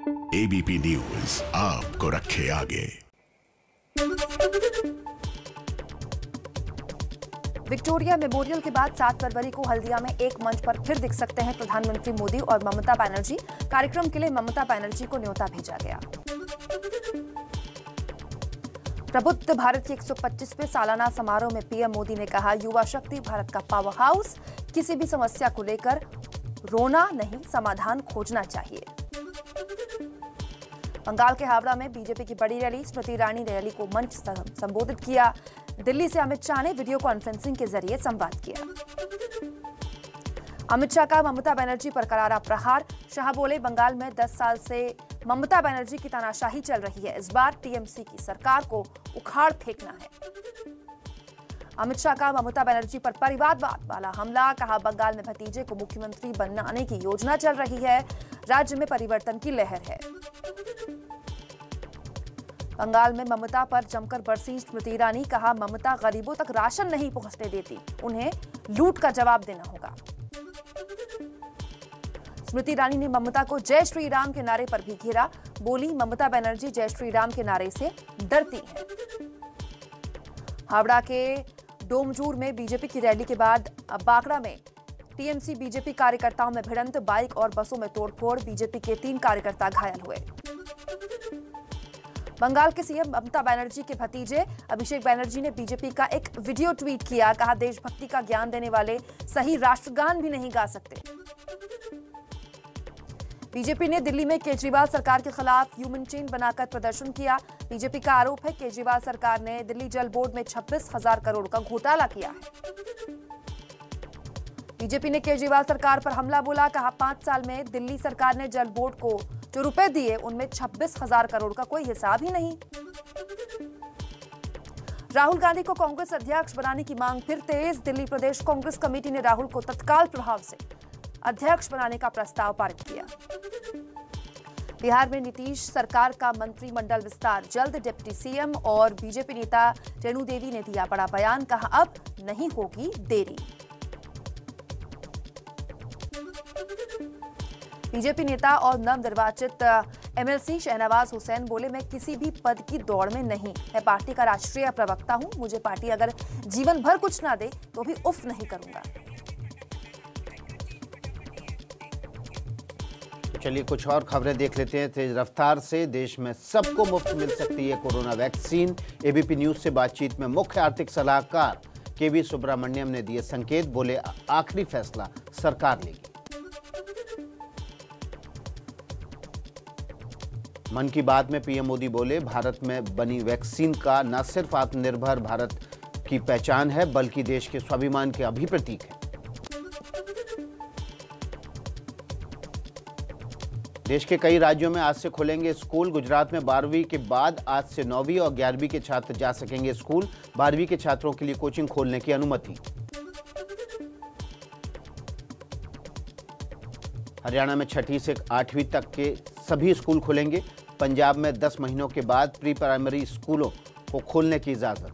ABP news आपको रखे आगे। विक्टोरिया मेमोरियल के बाद 7 फरवरी को हल्दिया में एक मंच पर फिर दिख सकते हैं प्रधानमंत्री मोदी और ममता बनर्जी। कार्यक्रम के लिए ममता बनर्जी को न्योता भेजा गया। प्रबुद्ध भारत के 125वें सालाना समारोह में पीएम मोदी ने कहा, युवा शक्ति भारत का पावर हाउस, किसी भी समस्या को लेकर रोना नहीं, समाधान खोजना चाहिए। बंगाल के हावड़ा में बीजेपी की बड़ी रैली, स्मृति ईरानी ने रैली को मंच संबोधित किया। दिल्ली से अमित शाह ने वीडियो कॉन्फ्रेंसिंग के जरिए संवाद किया। अमित शाह का ममता बनर्जी पर करारा प्रहार। शाह बोले, बंगाल में 10 साल से ममता बनर्जी की तानाशाही चल रही है, इस बार टीएमसी की सरकार को उखाड़ फेंकना है। अमित शाह का ममता बनर्जी पर परिवारवाद वाला हमला। कहा, बंगाल में भतीजे को मुख्यमंत्री बनाने की योजना चल रही है, राज्य में परिवर्तन की लहर है। बंगाल में ममता पर जमकर बरसी स्मृति ईरानी। कहा, ममता गरीबों तक राशन नहीं पहुंचने देती, उन्हें लूट का जवाब देना होगा। स्मृति ईरानी ने ममता को जय श्री राम के नारे पर भी घेरा। बोली, ममता बनर्जी जय श्री राम के नारे से डरती हैं। हावड़ा के डोमजूर में बीजेपी की रैली के बाद बांकड़ा में टीएमसी बीजेपी कार्यकर्ताओं में भिड़ंत, बाइक और बसों में तोड़फोड़, बीजेपी के 3 कार्यकर्ता घायल हुए। बंगाल के सीएम ममता बनर्जी के भतीजे अभिषेक बनर्जी ने बीजेपी का एक वीडियो ट्वीट किया। कहा, देशभक्ति का ज्ञान देने वाले सही राष्ट्रगान भी नहीं गा सकते। बीजेपी ने दिल्ली में केजरीवाल सरकार के खिलाफ ह्यूमन चेन बनाकर प्रदर्शन किया। बीजेपी का आरोप है, केजरीवाल सरकार ने दिल्ली जल बोर्ड में 26,000 करोड़ का घोटाला किया है। बीजेपी ने केजरीवाल सरकार पर हमला बोला। कहा, 5 साल में दिल्ली सरकार ने जल बोर्ड को जो रुपए दिए उनमें 26,000 करोड़ का कोई हिसाब ही नहीं। राहुल गांधी को कांग्रेस अध्यक्ष बनाने की मांग फिर तेज। दिल्ली प्रदेश कांग्रेस कमेटी ने राहुल को तत्काल प्रभाव से अध्यक्ष बनाने का प्रस्ताव पारित किया। बिहार में नीतीश सरकार का मंत्रिमंडल विस्तार जल्द, डिप्टी सीएम और बीजेपी नेता रेणु देवी ने दिया बड़ा बयान। कहा, अब नहीं होगी देरी। बीजेपी नेता और नवनिर्वाचित एमएलसी शहनवाज हुसैन बोले, मैं किसी भी पद की दौड़ में नहीं, मैं पार्टी का राष्ट्रीय प्रवक्ता हूं, मुझे पार्टी अगर जीवन भर कुछ ना दे तो भी उफ नहीं करूंगा। चलिए कुछ और खबरें देख लेते हैं तेज रफ्तार से। देश में सबको मुफ्त मिल सकती है कोरोना वैक्सीन। एबीपी न्यूज से बातचीत में मुख्य आर्थिक सलाहकार केवी सुब्रमण्यम ने दिए संकेत। बोले, आखिरी फैसला सरकार लेगी। मन की बात में पीएम मोदी बोले, भारत में बनी वैक्सीन का न सिर्फ आत्मनिर्भर भारत की पहचान है बल्कि देश के स्वाभिमान के भी प्रतीक है। देश के कई राज्यों में आज से खुलेंगे स्कूल। गुजरात में 12वीं के बाद आज से 9वीं और 11वीं के छात्र जा सकेंगे स्कूल। 12वीं के छात्रों के लिए कोचिंग खोलने की अनुमति। हरियाणा में 6ठी से 8वीं तक के सभी स्कूल खुलेंगे। पंजाब में 10 महीनों के बाद प्री प्राइमरी स्कूलों को खोलने की इजाजत।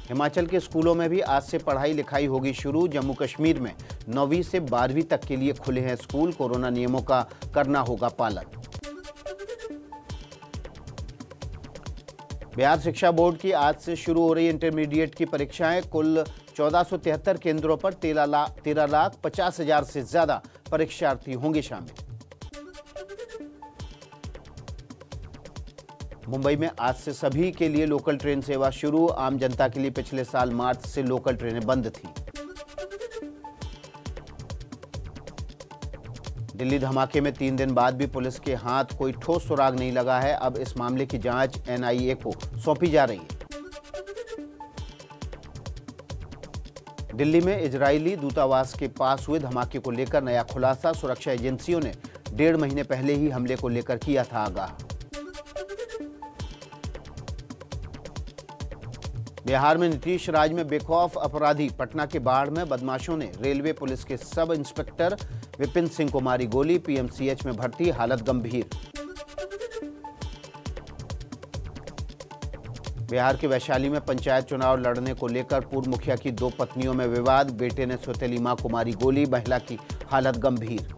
हिमाचल के स्कूलों में भी आज से पढ़ाई लिखाई होगी शुरू। जम्मू कश्मीर में 9वीं से 12वीं तक के लिए खुले हैं स्कूल। कोरोना नियमों का करना होगा पालन। बिहार शिक्षा बोर्ड की आज से शुरू हो रही इंटरमीडिएट की परीक्षाएं। कुल 1473 केंद्रों पर 13,50,000 से ज्यादा परीक्षार्थी होंगे शामिल। मुंबई में आज से सभी के लिए लोकल ट्रेन सेवा शुरू। आम जनता के लिए पिछले साल मार्च से लोकल ट्रेनें बंद थी। दिल्ली धमाके में 3 दिन बाद भी पुलिस के हाथ कोई ठोस सुराग नहीं लगा है। अब इस मामले की जांच एनआईए को सौंपी जा रही है। दिल्ली में इजरायली दूतावास के पास हुए धमाके को लेकर नया खुलासा। सुरक्षा एजेंसियों ने 1.5 महीने पहले ही हमले को लेकर किया था आगाह। बिहार में नीतीश राज में बेखौफ अपराधी। पटना के बाढ़ में बदमाशों ने रेलवे पुलिस के सब इंस्पेक्टर विपिन सिंह को मारी गोली। पीएमसीएच में भर्ती, हालत गंभीर। बिहार के वैशाली में पंचायत चुनाव लड़ने को लेकर पूर्व मुखिया की 2 पत्नियों में विवाद। बेटे ने सौतेली मां को मारी गोली, महिला की हालत गंभीर।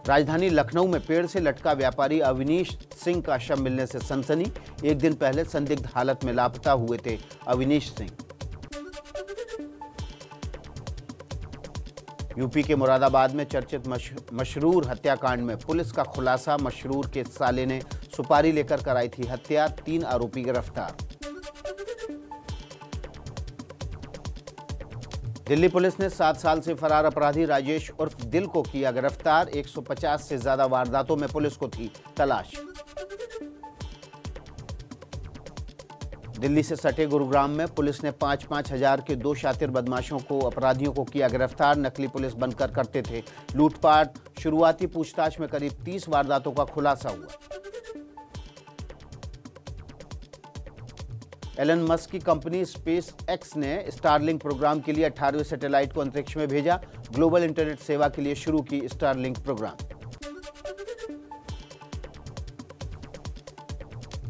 राजधानी लखनऊ में पेड़ से लटका व्यापारी अविनीश सिंह का शव मिलने से सनसनी। एक दिन पहले संदिग्ध हालत में लापता हुए थे अविनीश सिंह। यूपी के मुरादाबाद में चर्चित मशरूर हत्याकांड में पुलिस का खुलासा। मशरूर के साले ने सुपारी लेकर कराई थी हत्या। 3 आरोपी गिरफ्तार। दिल्ली पुलिस ने 7 साल से फरार अपराधी राजेश उर्फ दिल को किया गिरफ्तार। 150 से ज्यादा वारदातों में पुलिस को थी तलाश। दिल्ली से सटे गुरुग्राम में पुलिस ने 5-5 हजार के 2 शातिर बदमाशों को अपराधियों को किया गिरफ्तार। नकली पुलिस बनकर करते थे लूटपाट। शुरुआती पूछताछ में करीब 30 वारदातों का खुलासा हुआ। एलन मस्क की कंपनी स्पेस एक्स ने स्टारलिंक प्रोग्राम के लिए 18वें सैटेलाइट को अंतरिक्ष में भेजा। ग्लोबल इंटरनेट सेवा के लिए शुरू की स्टारलिंक प्रोग्राम।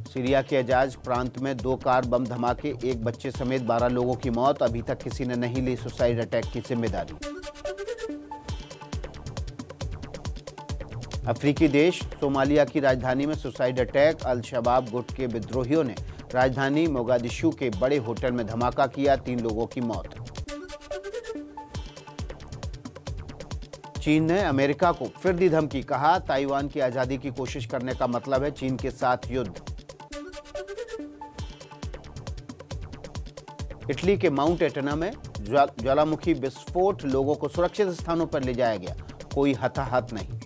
सीरिया के अजाज प्रांत में 2 कार बम धमाके, 1 बच्चे समेत 12 लोगों की मौत। अभी तक किसी ने नहीं ली सुसाइड अटैक की जिम्मेदारी। अफ्रीकी देश सोमालिया की राजधानी में सुसाइड अटैक। अल शबाब गुट के विद्रोहियों ने राजधानी मोगादिशु के बड़े होटल में धमाका किया, 3 लोगों की मौत। चीन ने अमेरिका को फिर दी धमकी, कहा ताइवान की आजादी की कोशिश करने का मतलब है चीन के साथ युद्ध। इटली के माउंट एटना में ज्वालामुखी विस्फोट, लोगों को सुरक्षित स्थानों पर ले जाया गया, कोई हताहत नहीं।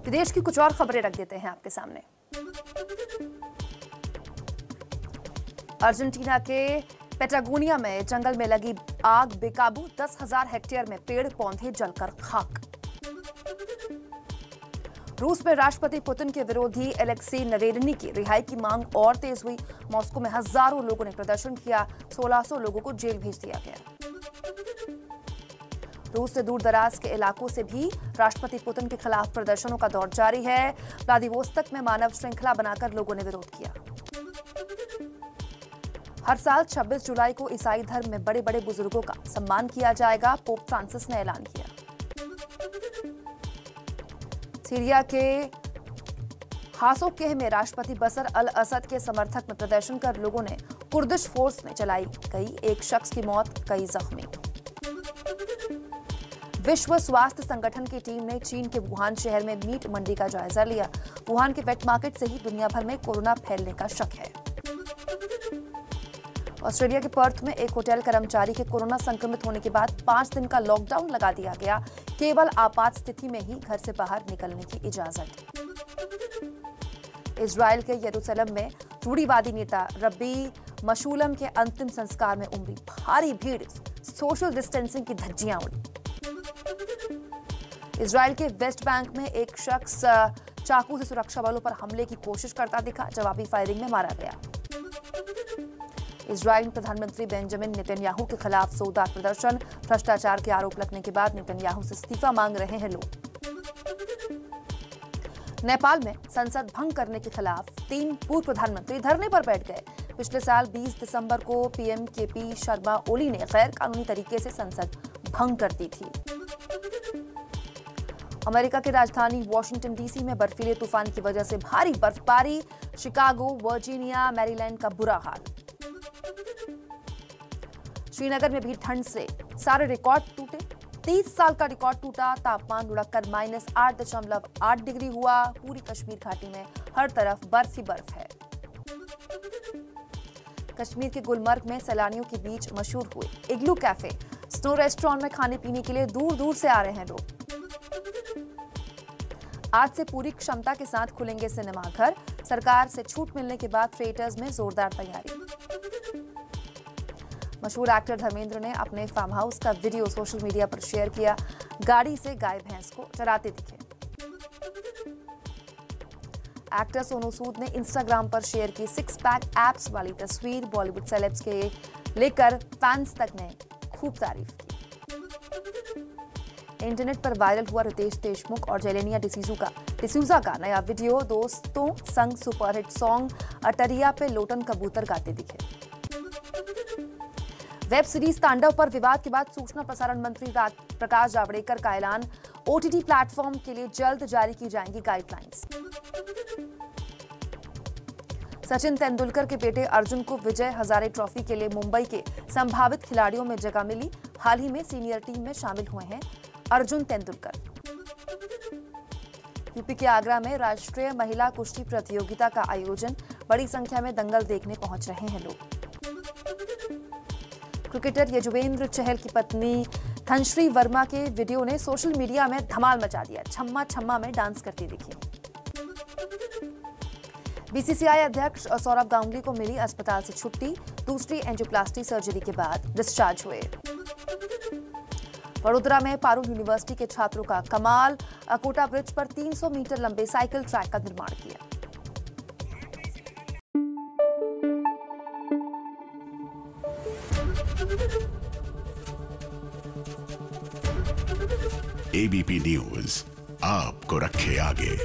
विदेश की कुछ और खबरें रख देते हैं आपके सामने। अर्जेंटीना के पेटागोनिया में जंगल में लगी आग बेकाबू, 10,000 हेक्टेयर में पेड़ पौधे जलकर खाक। रूस में राष्ट्रपति पुतिन के विरोधी एलेक्सी नवेलिनी की रिहाई की मांग और तेज हुई। मॉस्को में हजारों लोगों ने प्रदर्शन किया, 1600 लोगों को जेल भेज दिया गया। रूस से दूर दराज के इलाकों से भी राष्ट्रपति पुतिन के खिलाफ प्रदर्शनों का दौर जारी है। व्लादिवोस्तोक में मानव श्रृंखला बनाकर लोगों ने विरोध किया। हर साल 26 जुलाई को ईसाई धर्म में बड़े बड़े बुजुर्गों का सम्मान किया जाएगा, पोप फ्रांसिस ने ऐलान किया। सीरिया के हासोकेह में राष्ट्रपति बशर अल असद के समर्थक में प्रदर्शन कर लोगों ने कुर्दिश फोर्स में चलाई गई, 1 शख्स की मौत, कई जख्मी। विश्व स्वास्थ्य संगठन की टीम ने चीन के वुहान शहर में मीट मंडी का जायजा लिया। वुहान के वेट मार्केट से ही दुनिया भर में कोरोना फैलने का शक है। ऑस्ट्रेलिया के पर्थ में एक होटल कर्मचारी के कोरोना संक्रमित होने के बाद 5 दिन का लॉकडाउन लगा दिया गया। केवल आपात स्थिति में ही घर से बाहर निकलने की इजाजत। इजराइल के यरूशलेम में रूढ़िवादी नेता रब्बी मशूलम के अंतिम संस्कार में उमड़ी भारी भीड़, सोशल डिस्टेंसिंग की धज्जियां उड़ी। इजराइल के वेस्ट बैंक में एक शख्स चाकू से सुरक्षा बलों पर हमले की कोशिश करता दिखा, जवाबी फायरिंग में मारा गया। इजराइल प्रधानमंत्री बेंजामिन नेतन्याहू के खिलाफ जोरदार प्रदर्शन, भ्रष्टाचार के आरोप लगने के बाद नेतन्याहू से इस्तीफा मांग रहे हैं लोग। नेपाल में संसद भंग करने के खिलाफ 3 पूर्व प्रधानमंत्री धरने पर बैठ गए। पिछले साल 20 दिसंबर को पीएम केपी शर्मा ओली ने गैर कानूनी तरीके से संसद भंग कर दी थी। अमेरिका की राजधानी वॉशिंगटन डीसी में बर्फीले तूफान की वजह से भारी बर्फबारी, शिकागो, वर्जीनिया, मैरीलैंड का बुरा हाल। श्रीनगर में भी ठंड से सारे रिकॉर्ड टूटे, 30 साल का रिकॉर्ड टूटा, तापमान लुढ़ककर -8.8 डिग्री हुआ। पूरी कश्मीर घाटी में हर तरफ बर्फ ही बर्फ है। कश्मीर के गुलमर्ग में सैलानियों के बीच मशहूर हुए इग्लू कैफे, स्नो रेस्टोरेंट में खाने पीने के लिए दूर दूर से आ रहे हैं लोग। आज से पूरी क्षमता के साथ खुलेंगे सिनेमाघर, सरकार से छूट मिलने के बाद थिएटर्स में जोरदार तैयारी। मशहूर एक्टर धर्मेंद्र ने अपने फार्म हाउस का वीडियो सोशल मीडिया पर शेयर किया, गाड़ी से गाय भैंस को चराते दिखे। एक्टर सोनू सूद ने इंस्टाग्राम पर शेयर की 6 पैक एप्स वाली तस्वीर, बॉलीवुड सेलेब्स के लेकर फैंस तक ने खूब तारीफ की। इंटरनेट पर वायरल हुआ रितेश देशमुख और जेलेनिया डिसूजा का नया वीडियो। दोस्तों संग सुपरहिट सॉन्ग अटरिया पे लोटन कबूतर गाते दिखे। वेब सीरीज तांडव पर विवाद के बाद सूचना प्रसारण मंत्री प्रकाश जावड़ेकर का ऐलान, ओटीटी प्लेटफॉर्म के लिए जल्द जारी की जाएंगी गाइडलाइंस। सचिन तेंदुलकर के बेटे अर्जुन को विजय हजारे ट्रॉफी के लिए मुंबई के संभावित खिलाड़ियों में जगह मिली। हाल ही में सीनियर टीम में शामिल हुए हैं अर्जुन तेंदुलकर। यूपी के आगरा में राष्ट्रीय महिला कुश्ती प्रतियोगिता का आयोजन, बड़ी संख्या में दंगल देखने पहुंच रहे हैं लोग। क्रिकेटर यजुवेंद्र चहल की पत्नी धनश्री वर्मा के वीडियो ने सोशल मीडिया में धमाल मचा दिया। छम्मा छम्मा में डांस करती दिखी। बीसीसीआई अध्यक्ष सौरभ गांगुली को मिली अस्पताल से छुट्टी, दूसरी एंजियोप्लास्टी सर्जरी के बाद डिस्चार्ज हुए। वडोदरा में पारुल यूनिवर्सिटी के छात्रों का कमाल, कोटा ब्रिज पर 300 मीटर लंबे साइकिल ट्रैक का निर्माण किया। एबीपी न्यूज आपको रखे आगे।